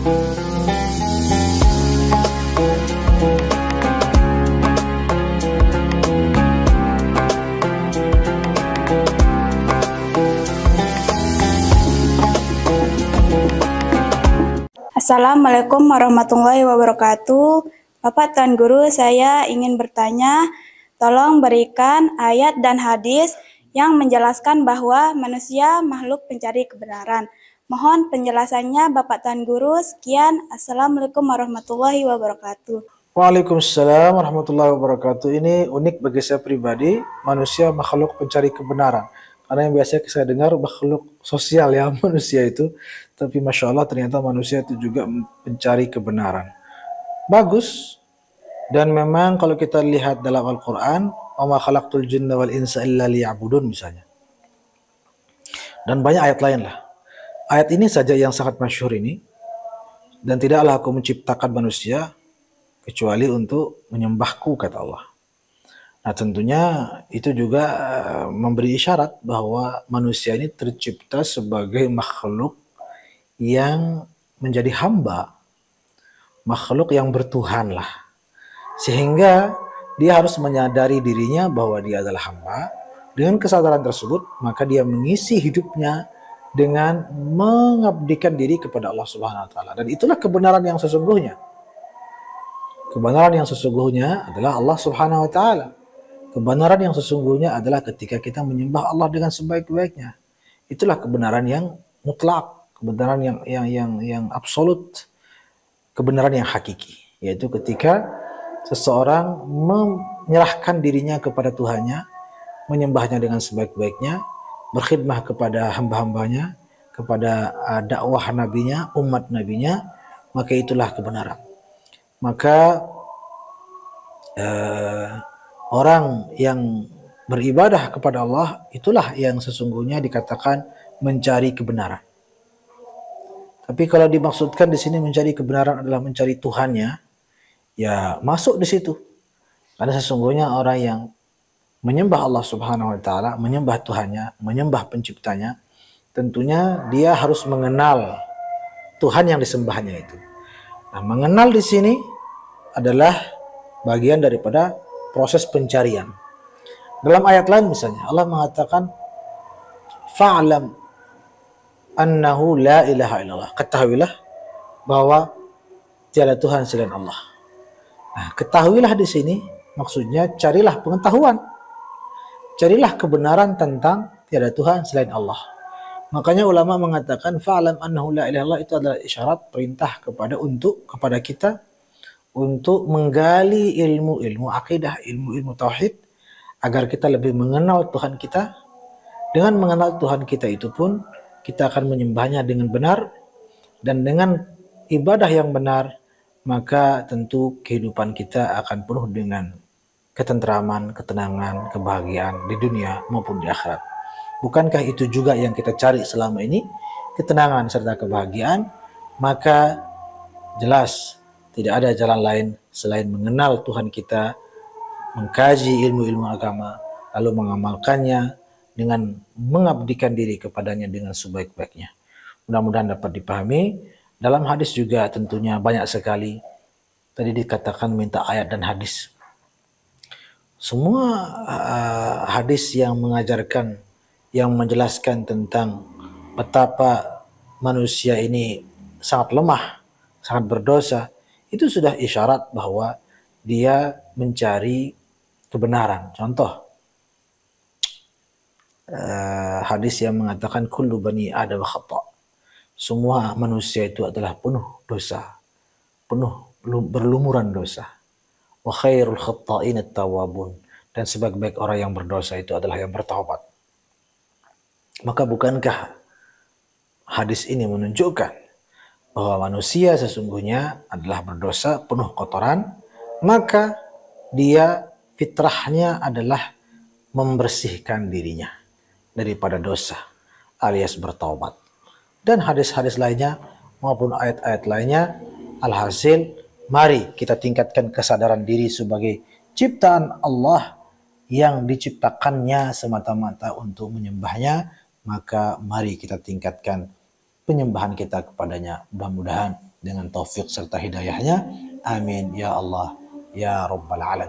Assalamualaikum warahmatullahi wabarakatuh. Bapak Tuan Guru, saya ingin bertanya, tolong berikan ayat dan hadis yang menjelaskan bahwa manusia makhluk pencari kebenaran. Mohon penjelasannya Bapak Tuan Guru. Sekian. Assalamualaikum warahmatullahi wabarakatuh. Waalaikumsalam warahmatullahi wabarakatuh. Ini unik bagi saya pribadi, manusia makhluk pencari kebenaran. Karena yang biasa saya dengar makhluk sosial ya manusia itu. Tapi Masya Allah ternyata manusia itu juga mencari kebenaran. Bagus. Dan memang kalau kita lihat dalam Al-Quran, wa ma khalaqtul jinna wal insa illa liya'budun misalnya. Dan banyak ayat lain lah. Ayat ini saja yang sangat masyhur ini. Dan tidaklah aku menciptakan manusia kecuali untuk menyembahku, kata Allah. Nah tentunya itu juga memberi isyarat bahwa manusia ini tercipta sebagai makhluk yang menjadi hamba, makhluk yang bertuhan lah. Sehingga dia harus menyadari dirinya bahwa dia adalah hamba. Dengan kesadaran tersebut, maka dia mengisi hidupnya dengan mengabdikan diri kepada Allah Subhanahu wa taala. Dan itulah kebenaran yang sesungguhnya. Kebenaran yang sesungguhnya adalah Allah Subhanahu wa taala. Kebenaran yang sesungguhnya adalah ketika kita menyembah Allah dengan sebaik-baiknya. Itulah kebenaran yang mutlak. Kebenaran yang absolut, kebenaran yang hakiki, yaitu ketika seseorang menyerahkan dirinya kepada Tuhannya, menyembahnya dengan sebaik-baiknya, berkhidmah kepada hamba-hambanya, kepada dakwah nabinya, umat nabinya, maka itulah kebenaran. Maka orang yang beribadah kepada Allah, itulah yang sesungguhnya dikatakan mencari kebenaran. Tapi kalau dimaksudkan di sini mencari kebenaran adalah mencari Tuhannya, ya masuk di situ. Karena sesungguhnya orang yang menyembah Allah Subhanahu wa taala, menyembah Tuhannya, menyembah penciptanya, tentunya dia harus mengenal Tuhan yang disembahnya itu. Nah, mengenal di sini adalah bagian daripada proses pencarian. Dalam ayat lain misalnya Allah mengatakan fa'lam annahu la ilaha illallah. Ketahuilah bahwa tiada Tuhan selain Allah. Nah, ketahuilah di sini maksudnya carilah pengetahuan. Carilah kebenaran tentang tiada Tuhan selain Allah. Makanya ulama mengatakan fa'lam annahu la ilaha illallah itu adalah isyarat perintah kepada kita untuk menggali ilmu akidah, ilmu tauhid agar kita lebih mengenal Tuhan kita. Dengan mengenal Tuhan kita itu pun kita akan menyembahnya dengan benar, dan dengan ibadah yang benar maka tentu kehidupan kita akan penuh dengan ketentraman, ketenangan, kebahagiaan di dunia maupun di akhirat. Bukankah itu juga yang kita cari selama ini, ketenangan serta kebahagiaan? Maka jelas tidak ada jalan lain selain mengenal Tuhan kita, mengkaji ilmu-ilmu agama, lalu mengamalkannya dengan mengabdikan diri kepadanya dengan sebaik-baiknya. Mudah-mudahan dapat dipahami. Dalam hadis juga tentunya banyak sekali. Tadi dikatakan minta ayat dan hadis. Semua hadis yang mengajarkan, yang menjelaskan tentang betapa manusia ini sangat lemah, sangat berdosa, itu sudah isyarat bahwa dia mencari kebenaran. Contoh, hadis yang mengatakan kullu bani adam khata'. Semua manusia itu adalah penuh dosa, penuh berlumuran dosa. Wa khairul khata'in at-tawwabun. Dan sebaik-baik orang yang berdosa itu adalah yang bertaubat. Maka bukankah hadis ini menunjukkan bahwa manusia sesungguhnya adalah berdosa, penuh kotoran, maka dia fitrahnya adalah membersihkan dirinya daripada dosa alias bertaubat. Dan hadis-hadis lainnya maupun ayat-ayat lainnya, alhasil mari kita tingkatkan kesadaran diri sebagai ciptaan Allah yang diciptakannya semata-mata untuk menyembahnya. Maka mari kita tingkatkan penyembahan kita kepadanya. Mudah-mudahan dengan taufik serta hidayahnya. Amin ya Allah ya rabbal alamin.